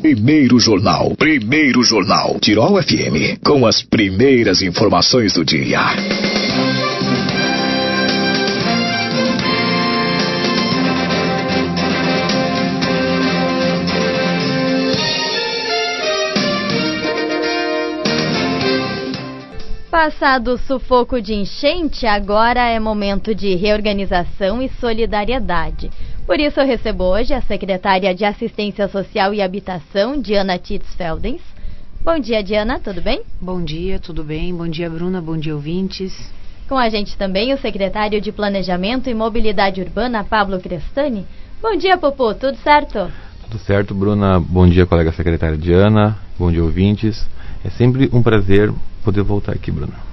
Primeiro Jornal. Tirol FM, com as primeiras informações do dia. Passado o sufoco de enchente, agora é momento de reorganização e solidariedade. Por isso eu recebo hoje a secretária de Assistência Social e Habitação, Diana Titzfeldens. Bom dia, Diana, tudo bem? Bom dia, tudo bem? Bom dia, Bruna, bom dia, ouvintes. Com a gente também o secretário de Planejamento e Mobilidade Urbana, Pablo Crestani. Bom dia, Popô, tudo certo? Tudo certo, Bruna. Bom dia, colega secretária Diana. Bom dia, ouvintes. É sempre um prazer poder voltar aqui, Bruna.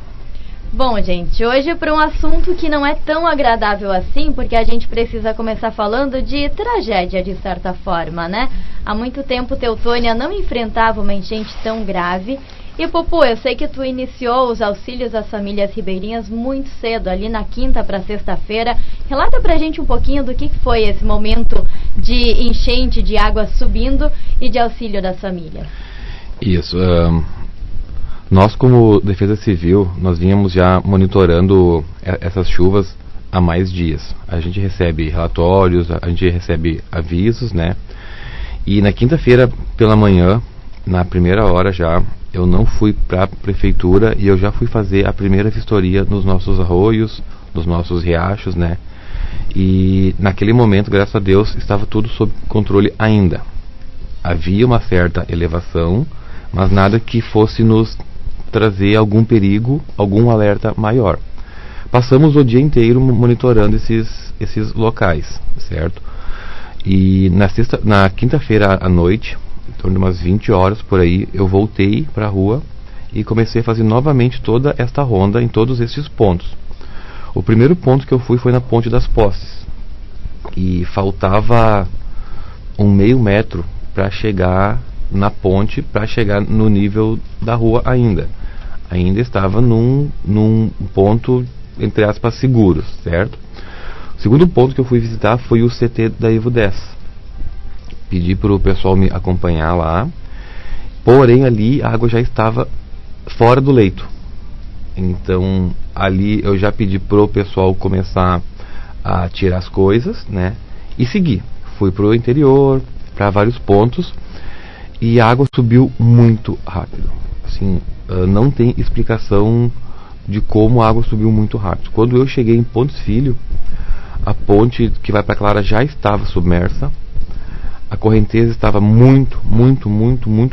Bom, gente, hoje para um assunto que não é tão agradável assim, porque a gente precisa começar falando de tragédia, de certa forma, né? Há muito tempo Teutônia não enfrentava uma enchente tão grave. E, Pupu, eu sei que tu iniciou os auxílios às famílias ribeirinhas muito cedo, ali na quinta para sexta-feira. Relata pra gente um pouquinho do que foi esse momento de enchente, de água subindo e de auxílio das famílias. Isso. Nós, como Defesa Civil, nós vínhamos já monitorando essas chuvas há mais dias. A gente recebe relatórios, a gente recebe avisos, né? E na quinta-feira pela manhã, na primeira hora já, eu não fui para a prefeitura e eu já fui fazer a primeira vistoria nos nossos arroios, nos nossos riachos, né? E naquele momento, graças a Deus, estava tudo sob controle ainda. Havia uma certa elevação, mas nada que fosse nos trazer algum perigo, algum alerta maior. Passamos o dia inteiro monitorando esses locais, certo? E na quinta-feira à noite, em torno de umas 20 horas por aí, eu voltei para a rua e comecei a fazer novamente toda esta ronda em todos esses pontos. O primeiro ponto que eu fui foi na Ponte das Posses. E faltava um meio metro para chegar na ponte, para chegar no nível da rua ainda. Ainda estava num ponto, entre aspas, seguro, certo? O segundo ponto que eu fui visitar foi o CT da Evo 10. Pedi para o pessoal me acompanhar lá, porém ali a água já estava fora do leito. Então ali eu já pedi para o pessoal começar a tirar as coisas, né? E seguir. Fui para o interior, para vários pontos, e a água subiu muito rápido. Assim, não tem explicação de como a água subiu muito rápido. Quando eu cheguei em Pontes Filho, a ponte que vai para Clara já estava submersa. A correnteza estava muito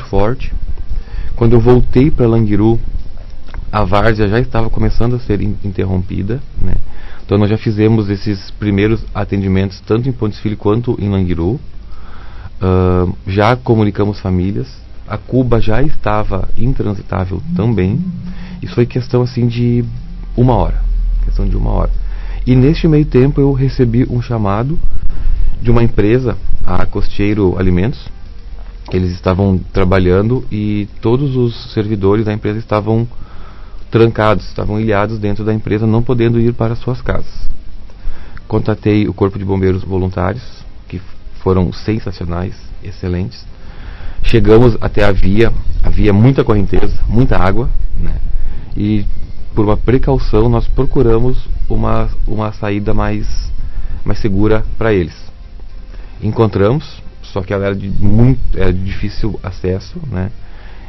forte. Quando eu voltei para Languiru, a várzea já estava começando a ser interrompida, né? Então nós já fizemos esses primeiros atendimentos tanto em Pontes Filho quanto em Languiru. Já comunicamos famílias. A Cuba já estava intransitável também. Isso foi questão assim de uma hora. E neste meio tempo eu recebi um chamado de uma empresa, a Costeiro Alimentos. Eles estavam trabalhando e todos os servidores da empresa estavam trancados, estavam ilhados dentro da empresa, não podendo ir para suas casas. Contatei o Corpo de Bombeiros Voluntários, que foram sensacionais, excelentes. Chegamos até a via, havia muita correnteza, muita água, né? E por uma precaução nós procuramos uma saída mais segura para eles. Encontramos, só que ela era de difícil acesso, né?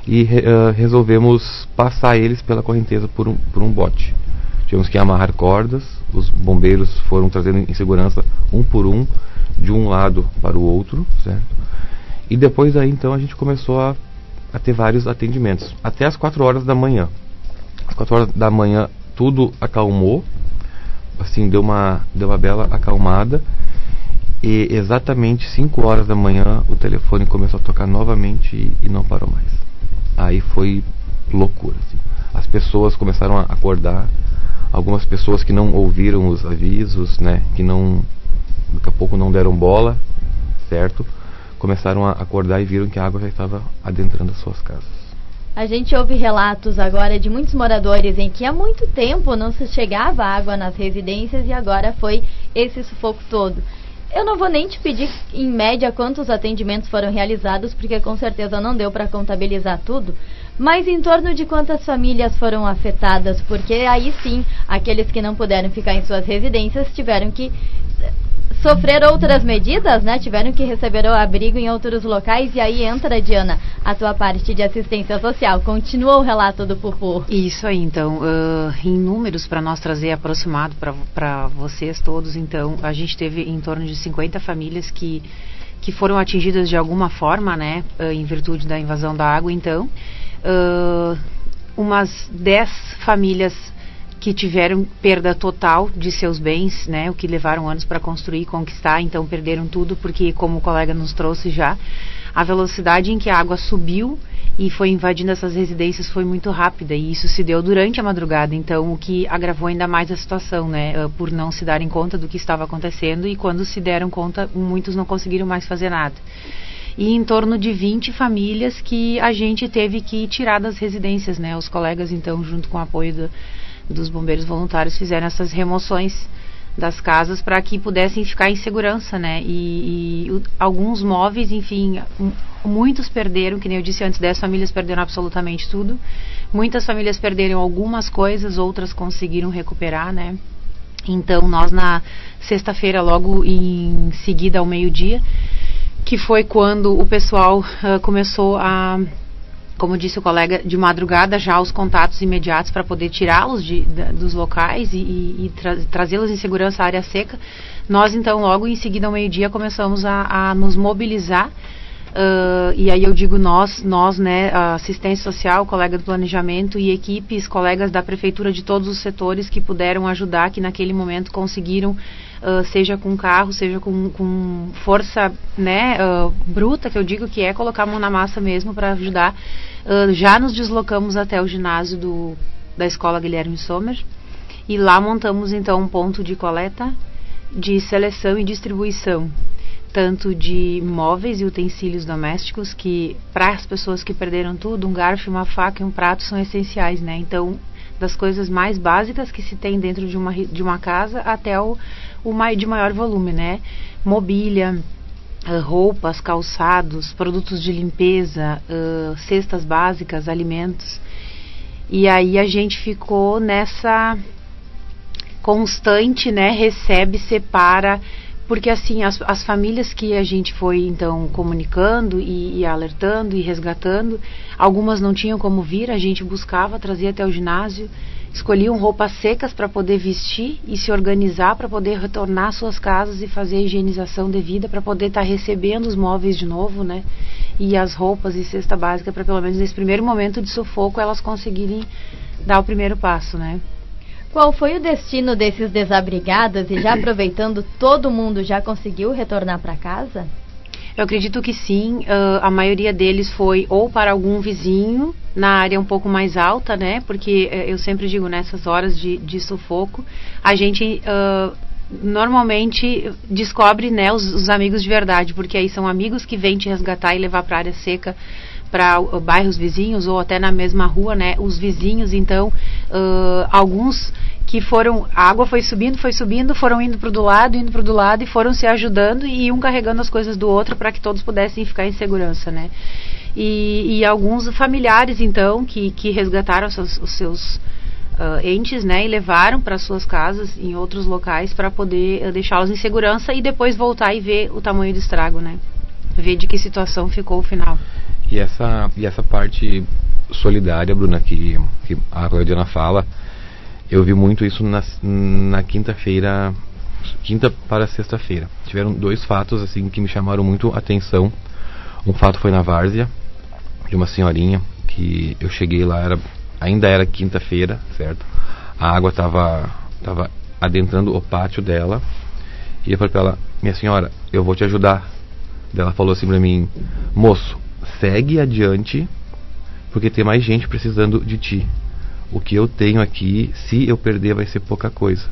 E resolvemos passar eles pela correnteza por um bote. Tivemos que amarrar cordas, os bombeiros foram trazendo em segurança um por um, de um lado para o outro, certo? E depois daí então a gente começou a ter vários atendimentos, até as 4 horas da manhã. Às 4 horas da manhã tudo acalmou, assim, deu uma bela acalmada. E exatamente 5 horas da manhã o telefone começou a tocar novamente e não parou mais. Aí foi loucura, assim. As pessoas começaram a acordar, algumas pessoas que não ouviram os avisos, né, que daqui a pouco não deram bola, certo? Começaram a acordar e viram que a água já estava adentrando as suas casas. A gente ouve relatos agora de muitos moradores em que há muito tempo não se chegava água nas residências e agora foi esse sufoco todo. Eu não vou nem te pedir, em média, quantos atendimentos foram realizados, porque com certeza não deu para contabilizar tudo, mas em torno de quantas famílias foram afetadas, porque aí sim, aqueles que não puderam ficar em suas residências tiveram que sofrer outras medidas, né? Tiveram que receber o abrigo em outros locais. E aí entra, Diana, a tua parte de assistência social. Continua o relato do Pupu. Isso aí, então, em números para nós trazer aproximado para vocês todos, então, a gente teve em torno de 50 famílias que foram atingidas de alguma forma, né, em virtude da invasão da água. Então, umas 10 famílias que tiveram perda total de seus bens, né, o que levaram anos para construir e conquistar, então perderam tudo, porque, como o colega nos trouxe já, a velocidade em que a água subiu e foi invadindo essas residências foi muito rápida, e isso se deu durante a madrugada, então o que agravou ainda mais a situação, né, por não se darem conta do que estava acontecendo, e quando se deram conta, muitos não conseguiram mais fazer nada. E em torno de 20 famílias que a gente teve que tirar das residências, né, os colegas, então, junto com o apoio dos bombeiros voluntários, fizeram essas remoções das casas para que pudessem ficar em segurança, né, e alguns móveis, enfim, muitos perderam, que nem eu disse antes, 10 famílias perderam absolutamente tudo, muitas famílias perderam algumas coisas, outras conseguiram recuperar, né. Então nós na sexta-feira, logo em seguida ao meio-dia, que foi quando o pessoal começou a, como disse o colega, de madrugada já os contatos imediatos para poder tirá-los dos locais e trazê-los em segurança à área seca. Nós então logo em seguida ao meio-dia começamos a nos mobilizar, e aí eu digo nós, né, a assistência social, colega do planejamento e equipes, colegas da prefeitura de todos os setores que puderam ajudar, que naquele momento conseguiram, seja com carro, seja com força, né, bruta, que eu digo que é colocar a mão na massa mesmo para ajudar. Já nos deslocamos até o ginásio da Escola Guilherme Sommer, e lá montamos então um ponto de coleta, de seleção e distribuição, tanto de móveis e utensílios domésticos, que para as pessoas que perderam tudo, um garfo, uma faca e um prato são essenciais, né? Então, das coisas mais básicas que se tem dentro de uma casa até o de maior volume, né? Mobília, roupas, calçados, produtos de limpeza, cestas básicas, alimentos. E aí a gente ficou nessa constante, né? Recebe, separa, porque assim, as famílias que a gente foi então comunicando e alertando e resgatando, algumas não tinham como vir, a gente buscava, trazia até o ginásio, escolhiam roupas secas para poder vestir e se organizar para poder retornar às suas casas e fazer a higienização devida para poder estar recebendo os móveis de novo, né, e as roupas e cesta básica, para pelo menos nesse primeiro momento de sufoco elas conseguirem dar o primeiro passo, né. Qual foi o destino desses desabrigados, e já aproveitando, todo mundo já conseguiu retornar para casa? Eu acredito que sim, a maioria deles foi ou para algum vizinho, na área um pouco mais alta, né, porque eu sempre digo, nessas horas de sufoco, a gente normalmente descobre, né, os amigos de verdade, porque aí são amigos que vêm te resgatar e levar para a área seca, para bairros vizinhos ou até na mesma rua, né, os vizinhos. Então, alguns que foram, a água foi subindo, foram indo para do lado e foram se ajudando e um carregando as coisas do outro para que todos pudessem ficar em segurança, né. E alguns familiares, então, que resgataram os seus entes, né, e levaram para suas casas em outros locais para poder deixá-los em segurança e depois voltar e ver o tamanho do estrago, né, ver de que situação ficou o final. E essa parte solidária, Bruna, que a Claudiana fala, eu vi muito isso na quinta-feira, quinta para sexta-feira. Tiveram 2 fatos assim que me chamaram muito a atenção. Um fato foi na várzea, de uma senhorinha, que eu cheguei lá, ainda era quinta-feira, certo? A água estava adentrando o pátio dela, e eu falei para ela: minha senhora, eu vou te ajudar. Ela falou assim para mim: moço, segue adiante, porque tem mais gente precisando de ti. O que eu tenho aqui, se eu perder, vai ser pouca coisa.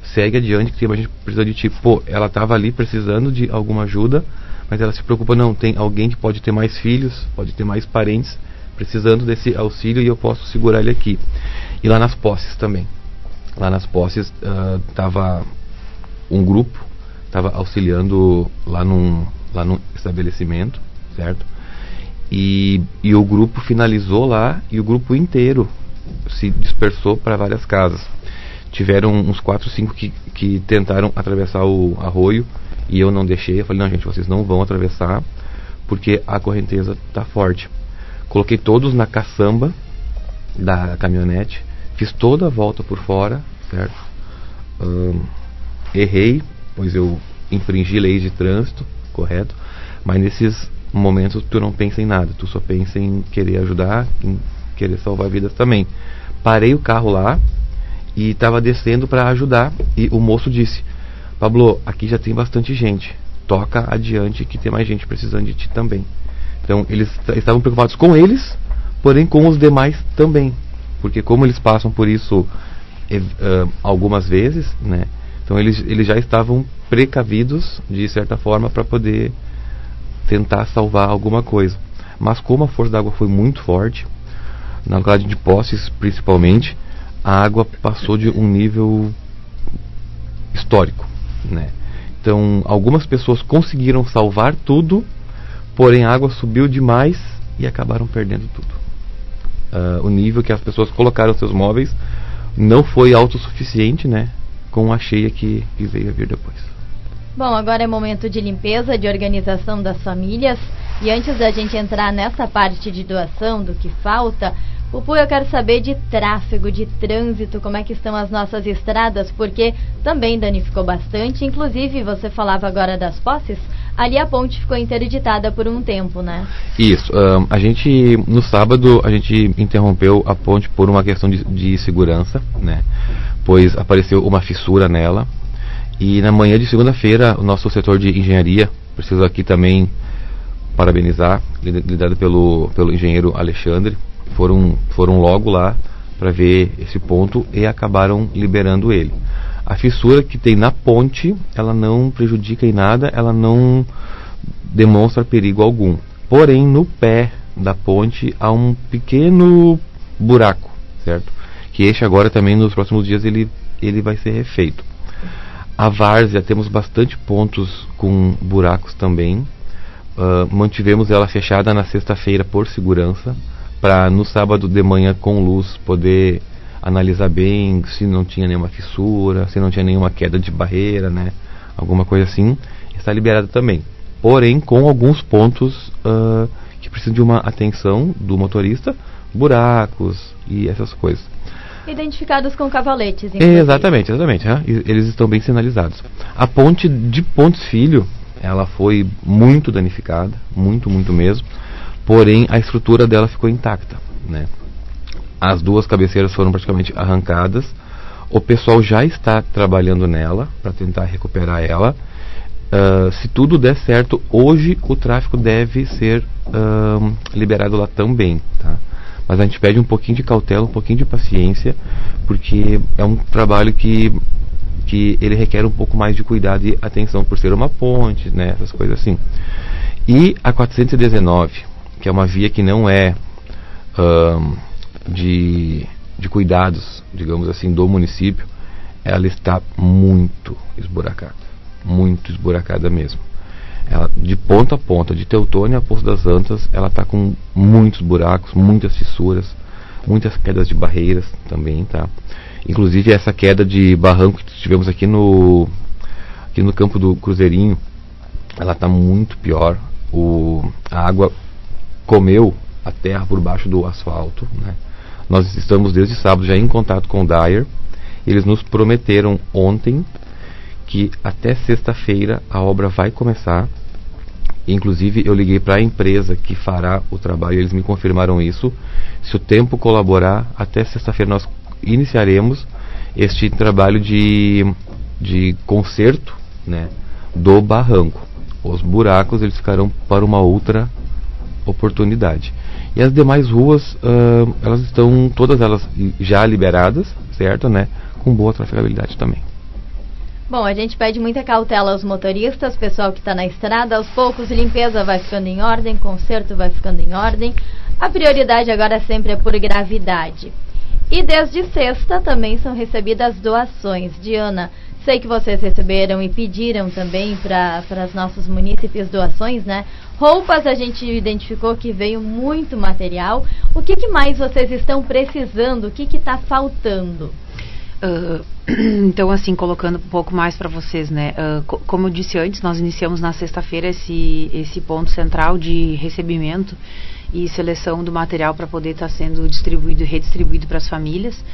Segue adiante, que tem mais gente precisando de ti. Pô, ela estava ali precisando de alguma ajuda, mas ela se preocupa, não, tem alguém que pode ter mais filhos, pode ter mais parentes precisando desse auxílio e eu posso segurar ele aqui. E lá nas posses também. Lá nas posses estava um grupo estava auxiliando lá num estabelecimento, certo? E o grupo finalizou lá e o grupo inteiro se dispersou para várias casas. Tiveram uns 4, 5 que tentaram atravessar o arroio e eu não deixei. Eu falei, não, gente, vocês não vão atravessar porque a correnteza está forte. Coloquei todos na caçamba da caminhonete, fiz toda a volta por fora, certo? Errei, pois eu infringi leis de trânsito, correto? Mas nesses momentos tu não pensa em nada, tu só pensa em querer ajudar, em querer salvar vidas também. Parei o carro lá e estava descendo para ajudar e o moço disse, Pablo, aqui já tem bastante gente, toca adiante que tem mais gente precisando de ti também. Então eles estavam preocupados com eles, porém com os demais também, porque como eles passam por isso algumas vezes, né? Então eles já estavam precavidos de certa forma para poder tentar salvar alguma coisa. Mas como a força da água foi muito forte, na localidade de Poços principalmente, a água passou de um nível histórico, né? Então algumas pessoas conseguiram salvar tudo, porém a água subiu demais e acabaram perdendo tudo. O nível que as pessoas colocaram seus móveis não foi autossuficiente, né, com a cheia que veio a vir depois. Bom, agora é momento de limpeza, de organização das famílias. E antes da gente entrar nessa parte de doação, do que falta, Pupu, eu quero saber de tráfego, de trânsito, como é que estão as nossas estradas, porque também danificou bastante. Inclusive, você falava agora das Poços, ali a ponte ficou interditada por um tempo, né? Isso. A gente, no sábado, a gente interrompeu a ponte por uma questão de segurança, né? Pois apareceu uma fissura nela. E na manhã de segunda-feira, o nosso setor de engenharia, preciso aqui também parabenizar, liderado pelo engenheiro Alexandre, foram logo lá para ver esse ponto e acabaram liberando ele. A fissura que tem na ponte, ela não prejudica em nada, ela não demonstra perigo algum. Porém, no pé da ponte há um pequeno buraco, certo? Que este agora também nos próximos dias ele vai ser refeito. A várzea, temos bastante pontos com buracos também. Mantivemos ela fechada na sexta-feira por segurança, para no sábado de manhã com luz poder analisar bem se não tinha nenhuma fissura, se não tinha nenhuma queda de barreira, né? Alguma coisa assim. Está liberado também. Porém, com alguns pontos que precisam de uma atenção do motorista, buracos e essas coisas. Identificados com cavaletes, inclusive. Exatamente. Eles estão bem sinalizados. A ponte de Pontes Filho, ela foi muito danificada, muito mesmo. Porém, a estrutura dela ficou intacta, né? As duas cabeceiras foram praticamente arrancadas. O pessoal já está trabalhando nela para tentar recuperar ela. Se tudo der certo, hoje o tráfego deve ser liberado lá também, tá? Mas a gente pede um pouquinho de cautela, um pouquinho de paciência, porque é um trabalho que ele requer um pouco mais de cuidado e atenção por ser uma ponte, né, essas coisas assim. E a 419, que é uma via que não é de cuidados, digamos assim, do município, ela está muito esburacada mesmo. Ela, de ponta a ponta, de Teutônia a Poço das Antas, ela está com muitos buracos, muitas fissuras, muitas quedas de barreiras também, tá? Inclusive essa queda de barranco que tivemos aqui no campo do Cruzeirinho, ela está muito pior. A água comeu a terra por baixo do asfalto, né? Nós estamos desde sábado já em contato com o Dyer. Eles nos prometeram ontem que até sexta-feira a obra vai começar. Inclusive eu liguei para a empresa que fará o trabalho, eles me confirmaram isso. Se o tempo colaborar, até sexta-feira nós iniciaremos este trabalho de conserto, né, do barranco. Os buracos eles ficarão para uma outra oportunidade. E as demais ruas, elas estão todas elas já liberadas, certo, né, com boa trafegabilidade também. Bom, a gente pede muita cautela aos motoristas, pessoal que está na estrada. Aos poucos, limpeza vai ficando em ordem, conserto vai ficando em ordem. A prioridade agora sempre é por gravidade. E desde sexta também são recebidas doações. Diana, Sei que vocês receberam e pediram também para os nossos munícipes doações, né? Roupas a gente identificou que veio muito material. O que mais vocês estão precisando? O que está faltando? Então, assim, colocando um pouco mais para vocês, né? Como eu disse antes, nós iniciamos na sexta-feira esse ponto central de recebimento e seleção do material para poder estar sendo distribuído e redistribuído para as famílias.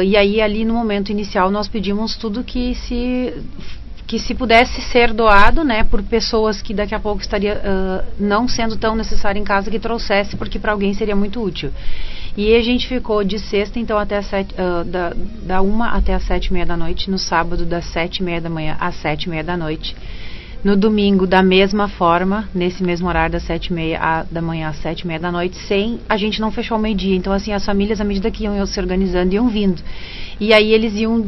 E aí, ali no momento inicial, nós pedimos tudo que se pudesse ser doado, né, por pessoas que daqui a pouco estaria não sendo tão necessário em casa, que trouxesse, porque para alguém seria muito útil. E a gente ficou de sexta, então, até da 1 até as 7h30 da noite, no sábado das 7h30 da manhã às 7h30 da noite. No domingo, da mesma forma, nesse mesmo horário, das 7h30 da manhã às 7h30 da noite, a gente não fechou ao meio-dia. Então, assim, as famílias, à medida que iam se organizando, iam vindo. E aí eles iam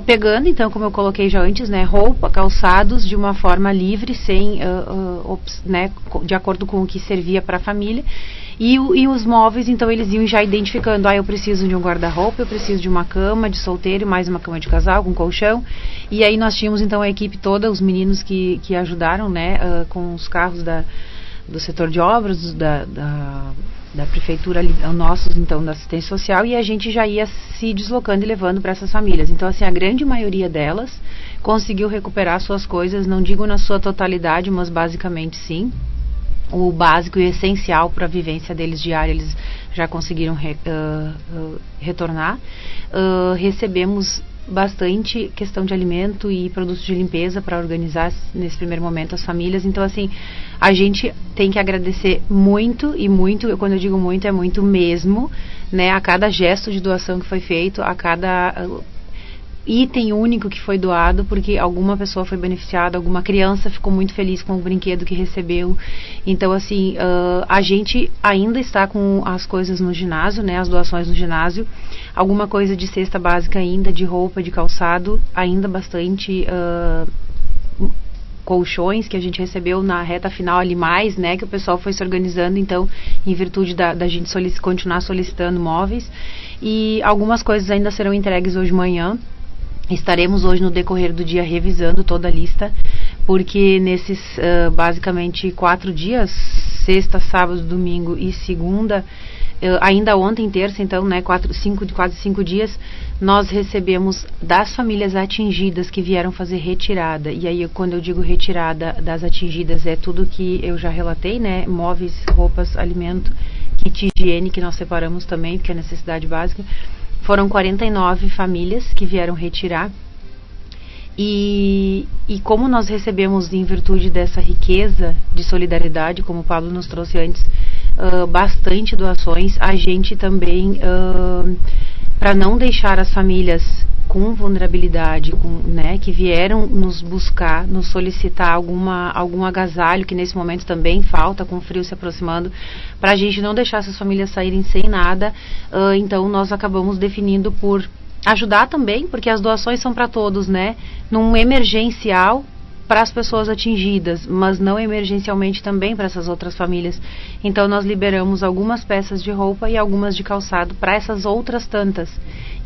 pegando, então, como eu coloquei já antes, né, roupa, calçados, de uma forma livre, sem, né, de acordo com o que servia para a família. E os móveis, então, eles iam já identificando, eu preciso de um guarda-roupa, eu preciso de uma cama de solteiro, mais uma cama de casal, com colchão. E aí nós tínhamos, então, a equipe toda, os meninos que ajudaram, né, com os carros do setor de obras, da prefeitura, nossos, então, da assistência social, e a gente já ia se deslocando e levando para essas famílias. Então, assim, a grande maioria delas conseguiu recuperar suas coisas, não digo na sua totalidade, mas basicamente sim. O básico e essencial para a vivência deles diária, eles já conseguiram retornar. Recebemos bastante questão de alimento e produtos de limpeza para organizar nesse primeiro momento as famílias. Então, assim, a gente tem que agradecer muito, e muito, quando eu digo muito, é muito mesmo, né, a cada gesto de doação que foi feito, a cada item único que foi doado, porque alguma pessoa foi beneficiada, alguma criança ficou muito feliz com o brinquedo que recebeu. Então, assim, a gente ainda está com as coisas no ginásio, né, as doações no ginásio, alguma coisa de cesta básica ainda, de roupa, de calçado, ainda bastante colchões que a gente recebeu na reta final ali mais, né, que o pessoal foi se organizando, então, em virtude da gente continuar solicitando móveis, e algumas coisas ainda serão entregues hoje de manhã. Estaremos hoje no decorrer do dia revisando toda a lista, porque nesses basicamente 4 dias, sexta, sábado, domingo e segunda, ainda ontem, terça, então, né, quase 5 dias, nós recebemos das famílias atingidas que vieram fazer retirada. E aí, quando eu digo retirada das atingidas, é tudo que eu já relatei, né, móveis, roupas, alimento, kit de higiene, que nós separamos também, porque é necessidade básica. Foram 49 famílias que vieram retirar, e como nós recebemos, em virtude dessa riqueza de solidariedade, como o Pablo nos trouxe antes, bastante doações, a gente também, para não deixar as famílias com vulnerabilidade, né, que vieram nos buscar, nos solicitar algum agasalho, que nesse momento também falta, com o frio se aproximando, para a gente não deixar essas famílias saírem sem nada. Então nós acabamos definindo por ajudar também, porque as doações são para todos, né, num emergencial para as pessoas atingidas, mas não emergencialmente também para essas outras famílias. Então nós liberamos algumas peças de roupa e algumas de calçado para essas outras tantas.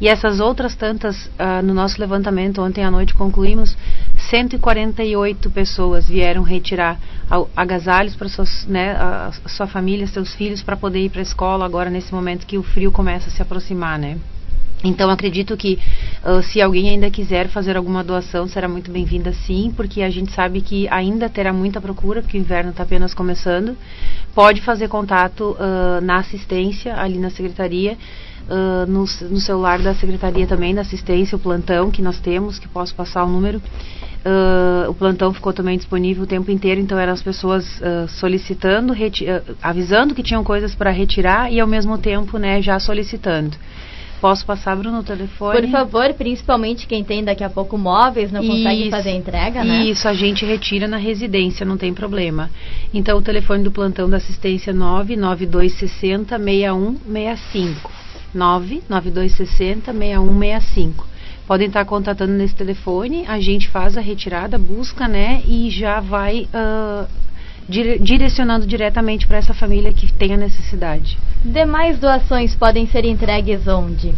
E essas outras tantas, no nosso levantamento ontem à noite concluímos, 148 pessoas vieram retirar agasalhos para a sua família, seus filhos, para poder ir para a escola agora nesse momento que o frio começa a se aproximar, né? Então, acredito que se alguém ainda quiser fazer alguma doação, será muito bem-vinda, sim, porque a gente sabe que ainda terá muita procura, porque o inverno está apenas começando. Pode fazer contato na assistência, ali na secretaria, no celular da secretaria também, da assistência, o plantão que nós temos, que posso passar o número. O plantão ficou também disponível o tempo inteiro, então eram as pessoas solicitando, avisando que tinham coisas para retirar e ao mesmo tempo, né, já solicitando. Posso passar, Bruno, o telefone? Por favor, principalmente quem tem daqui a pouco móveis, não consegue fazer entrega, né? Isso, a gente retira na residência, não tem problema. Então, o telefone do plantão da assistência 99260-6165. 99260-6165. Podem estar contatando nesse telefone, a gente faz a retirada, busca, né, e já vai direcionando diretamente para essa família que tem a necessidade. Demais doações podem ser entregues onde?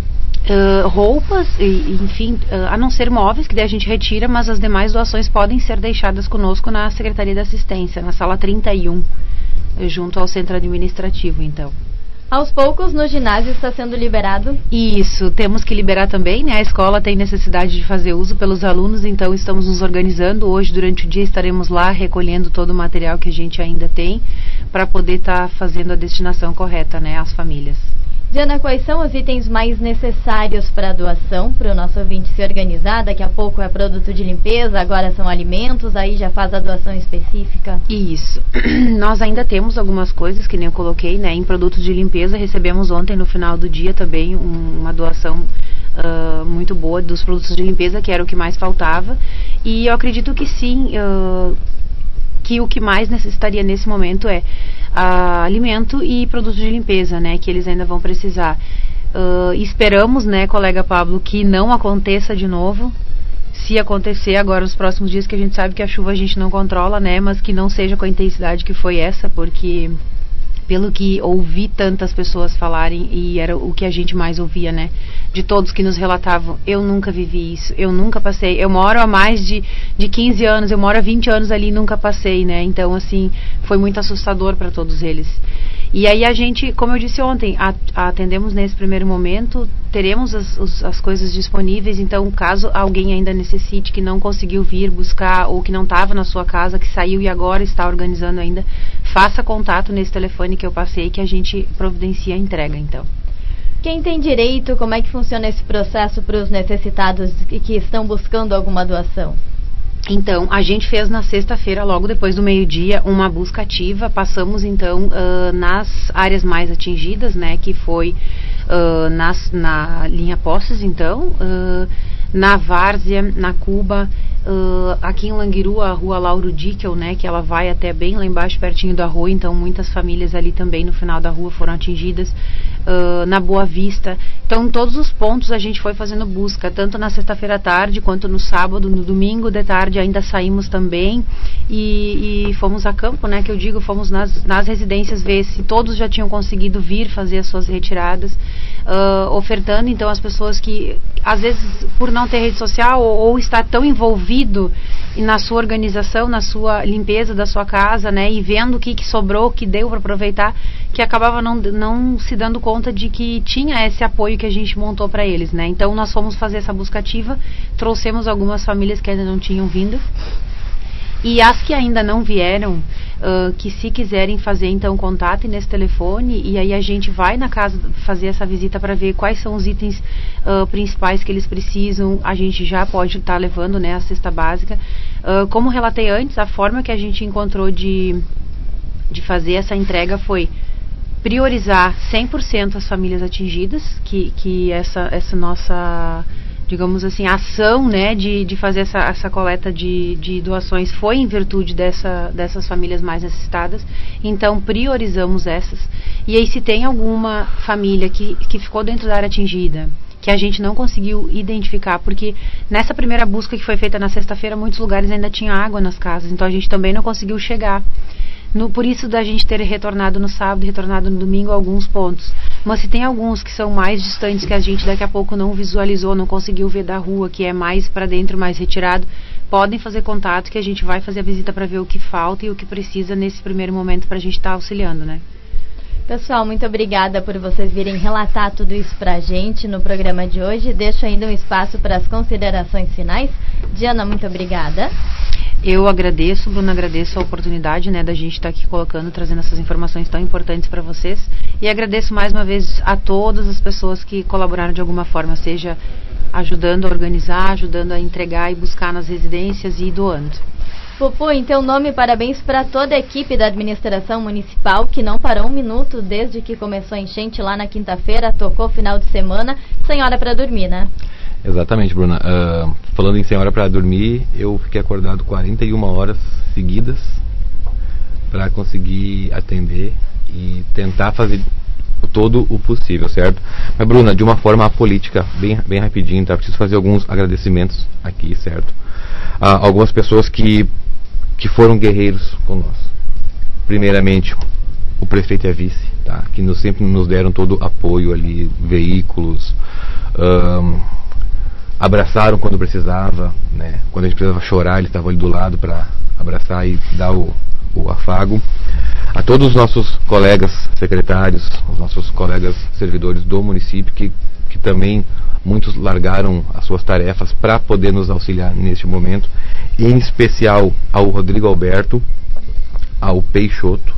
roupas, enfim, a não ser móveis, que daí a gente retira, mas as demais doações podem ser deixadas conosco na Secretaria da Assistência, na sala 31, junto ao centro administrativo, então. Aos poucos, no ginásio está sendo liberado? Isso, temos que liberar também, né? A escola tem necessidade de fazer uso pelos alunos, então estamos nos organizando. Hoje, durante o dia, estaremos lá recolhendo todo o material que a gente ainda tem para poder estar fazendo a destinação correta, né, às famílias. Diana, quais são os itens mais necessários para a doação, para o nosso ouvinte se organizar? Daqui a pouco é produto de limpeza, agora são alimentos, aí já faz a doação específica? Isso. Nós ainda temos algumas coisas, que nem eu coloquei, né? Em produtos de limpeza, recebemos ontem, no final do dia, também uma doação muito boa dos produtos de limpeza, que era o que mais faltava. E eu acredito que sim, que o que mais necessitaria nesse momento é alimento e produtos de limpeza, né, que eles ainda vão precisar. Esperamos, né, colega Pablo, que não aconteça de novo. Se acontecer agora nos próximos dias, que a gente sabe que a chuva a gente não controla, né, mas que não seja com a intensidade que foi essa, porque pelo que ouvi tantas pessoas falarem, e era o que a gente mais ouvia, né, de todos que nos relatavam, eu nunca vivi isso, eu nunca passei, eu moro há mais de 15 anos, eu moro há 20 anos ali e nunca passei, né, então assim, foi muito assustador para todos eles. E aí a gente, como eu disse ontem, atendemos nesse primeiro momento, teremos as coisas disponíveis, então caso alguém ainda necessite, que não conseguiu vir buscar, ou que não estava na sua casa, que saiu e agora está organizando ainda, faça contato nesse telefone que eu passei, que a gente providencia a entrega, então. Quem tem direito, como é que funciona esse processo para os necessitados que estão buscando alguma doação? Então, a gente fez na sexta-feira, logo depois do meio-dia, uma busca ativa. Passamos, então, nas áreas mais atingidas, né, que foi na linha Poços, então, na Várzea, na Cuba, aqui em Languiru, a rua Lauro Dickel, né, que ela vai até bem lá embaixo, pertinho da rua, então muitas famílias ali também no final da rua foram atingidas, na Boa Vista. Então, em todos os pontos a gente foi fazendo busca, tanto na sexta-feira à tarde, quanto no sábado, no domingo de tarde ainda saímos também e fomos a campo, né, que eu digo, fomos nas residências ver se todos já tinham conseguido vir fazer as suas retiradas, ofertando então as pessoas que, às vezes, por não ter rede social ou estar tão envolvido na sua organização, na sua limpeza da sua casa, né, e vendo o que sobrou, que deu para aproveitar, que acabava não se dando conta de que tinha esse apoio que a gente montou para eles, né. Então nós fomos fazer essa busca ativa, trouxemos algumas famílias que ainda não tinham vindo, e as que ainda não vieram, que se quiserem fazer, então, contatem nesse telefone, e aí a gente vai na casa fazer essa visita para ver quais são os itens principais que eles precisam. A gente já pode estar levando, né, a cesta básica. Como relatei antes, a forma que a gente encontrou de fazer essa entrega foi priorizar 100% as famílias atingidas, que essa nossa, digamos assim, ação, né, de fazer essa coleta de doações foi em virtude dessas famílias mais necessitadas. Então priorizamos essas, e aí se tem alguma família que ficou dentro da área atingida, que a gente não conseguiu identificar, porque nessa primeira busca que foi feita na sexta-feira, muitos lugares ainda tinha água nas casas, então a gente também não conseguiu chegar. Por isso da gente ter retornado no sábado, retornado no domingo a alguns pontos. Mas se tem alguns que são mais distantes, que a gente daqui a pouco não visualizou, não conseguiu ver da rua, que é mais para dentro, mais retirado, podem fazer contato, que a gente vai fazer a visita para ver o que falta e o que precisa nesse primeiro momento para a gente estar auxiliando, né? Pessoal, muito obrigada por vocês virem relatar tudo isso pra gente no programa de hoje. Deixo ainda um espaço para as considerações finais. Diana, muito obrigada. Eu agradeço, Bruna, agradeço a oportunidade, né, da gente estar aqui trazendo essas informações tão importantes para vocês, e agradeço mais uma vez a todas as pessoas que colaboraram de alguma forma, seja ajudando a organizar, ajudando a entregar e buscar nas residências e doando. Pupu, em teu nome, parabéns para toda a equipe da administração municipal, que não parou um minuto desde que começou a enchente lá na quinta-feira, tocou final de semana, sem hora para dormir, né? Exatamente, Bruna. Falando em sem hora para dormir, eu fiquei acordado 41 horas seguidas para conseguir atender e tentar fazer todo o possível, certo? Mas, Bruna, de uma forma apolítica, bem rapidinho, tá? Preciso fazer alguns agradecimentos aqui, certo? Algumas pessoas que foram guerreiros com nós. Primeiramente, o prefeito e a vice, tá? Que sempre nos deram todo o apoio ali, veículos, abraçaram quando precisava, né? Quando a gente precisava chorar, eles estavam ali do lado para abraçar e dar o afago. A todos os nossos colegas secretários, os nossos colegas servidores do município, que também muitos largaram as suas tarefas para poder nos auxiliar neste momento, em especial ao Rodrigo Alberto, ao Peixoto,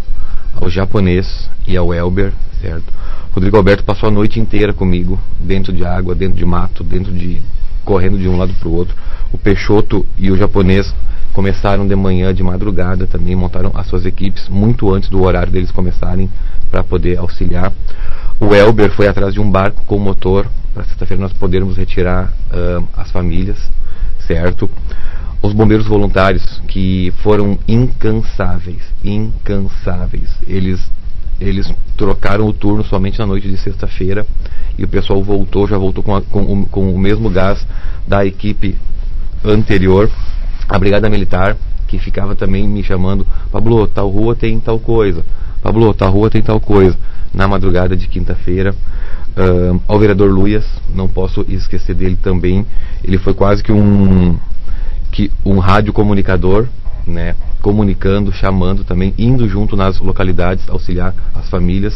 ao Japonês e ao Elber, certo? Rodrigo Alberto passou a noite inteira comigo, dentro de água, dentro de mato, correndo de um lado para o outro. O Peixoto e o Japonês começaram de manhã, de madrugada também, montaram as suas equipes muito antes do horário deles começarem para poder auxiliar. O Elber foi atrás de um barco com motor para sexta-feira nós podermos retirar as famílias, certo? Os bombeiros voluntários que foram incansáveis. Eles trocaram o turno somente na noite de sexta-feira e o pessoal já voltou com o mesmo gás da equipe anterior. A Brigada Militar, que ficava também me chamando: Pablo, tal rua tem tal coisa, Pablo, tal rua tem tal coisa, na madrugada de quinta-feira. Ao vereador Luias, não posso esquecer dele também. Ele foi quase que um radiocomunicador, né, comunicando, chamando também, indo junto nas localidades, auxiliar as famílias.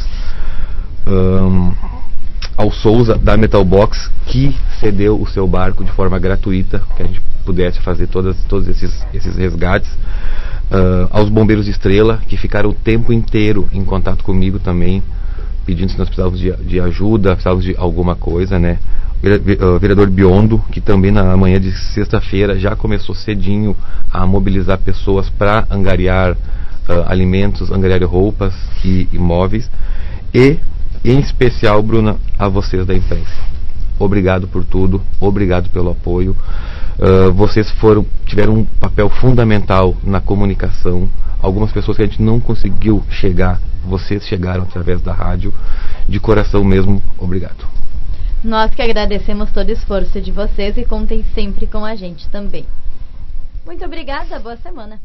Ao Souza, da Metal Box, que cedeu o seu barco de forma gratuita, que a gente pudesse fazer todos esses resgates. Aos bombeiros de Estrela, que ficaram o tempo inteiro em contato comigo também, pedindo se nós precisávamos de ajuda, precisávamos de alguma coisa, né? O vereador Biondo, que também na manhã de sexta-feira já começou cedinho a mobilizar pessoas para angariar alimentos, angariar roupas e imóveis. E, em especial, Bruna, a vocês da imprensa. Obrigado por tudo, obrigado pelo apoio. Vocês tiveram um papel fundamental na comunicação. Algumas pessoas que a gente não conseguiu chegar, vocês chegaram através da rádio. De coração mesmo, obrigado. Nós que agradecemos todo o esforço de vocês e contem sempre com a gente também. Muito obrigada, boa semana.